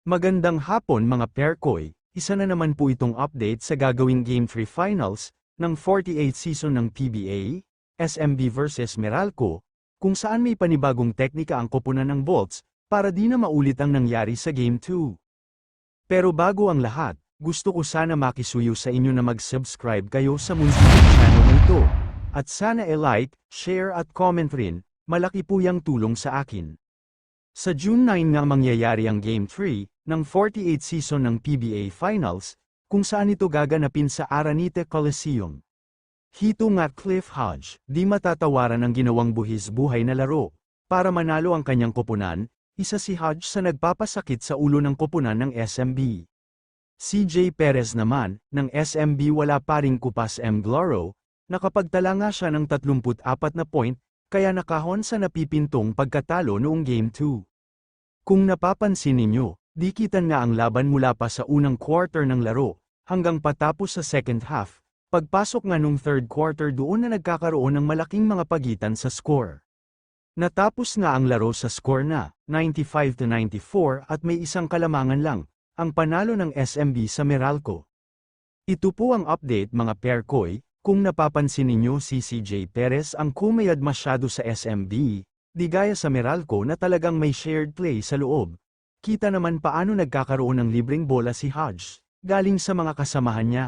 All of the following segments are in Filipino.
Magandang hapon mga Perkoy, isa na naman po itong update sa gagawing Game 3 Finals ng 48th season ng PBA, SMB vs Meralco, kung saan may panibagong teknika ang koponan ng Bolts para di na maulit ang nangyari sa Game 2. Pero bago ang lahat, gusto ko sana makisuyo sa inyo na mag-subscribe kayo sa munting channel na ito. At sana e-like, share at comment rin, malaki po yang tulong sa akin. Sa June 9 nga mangyayari ang Game 3 ng 48th season ng PBA Finals, kung saan ito gaganapin sa Aranite Coliseum. Hito nga Cliff Hodge, di matatawaran ang ginawang buhis-buhay na laro. Para manalo ang kanyang koponan, isa si Hodge sa nagpapasakit sa ulo ng koponan ng SMB. CJ Perez naman, ng SMB wala pa ring kupas Gloro, nakapagtala nga siya ng 34 na point, kaya nakahon sa napipintong pagkatalo noong Game 2. Kung napapansin ninyo, dikitan nga ang laban mula pa sa unang quarter ng laro, hanggang patapos sa second half, pagpasok nga nung third quarter doon na nagkakaroon ng malaking mga pagitan sa score. Natapos nga ang laro sa score na 95-94 at may isang kalamangan lang, ang panalo ng SMB sa Meralco. Ito po ang update mga Perkoy. Kung napapansin ninyo si CJ Perez ang kumayad masyado sa SMB, di gaya sa Meralco na talagang may shared play sa loob. Kita naman paano nagkakaroon ng libreng bola si Hodge, galing sa mga kasamahan niya.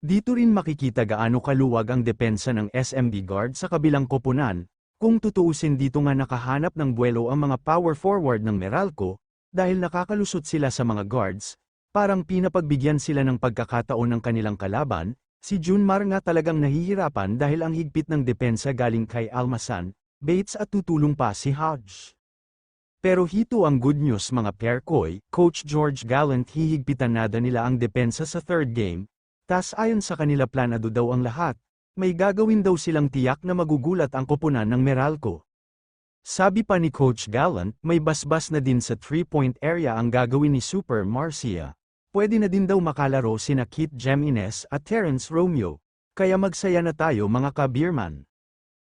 Dito rin makikita gaano kaluwag ang depensa ng SMB guard sa kabilang koponan, kung tutuusin dito nga nakahanap ng buwelo ang mga power forward ng Meralco, dahil nakakalusot sila sa mga guards, parang pinapagbigyan sila ng pagkakataon ng kanilang kalaban. Si Junmar nga talagang nahihirapan dahil ang higpit ng depensa galing kay Almasan, Bates at tutulong pa si Hodge. Pero hito ang good news mga Perkoy, Coach George Gallant hihigpitan nada nila ang depensa sa third game, tas ayon sa kanila planado daw ang lahat, may gagawin daw silang tiyak na magugulat ang koponan ng Meralco. Sabi pa ni Coach Gallant, may basbas na din sa 3-point area ang gagawin ni Super Marcia. Pwede na din daw makalaro sina Kit Jimenez at Terence Romeo, kaya magsaya na tayo mga ka-beerman.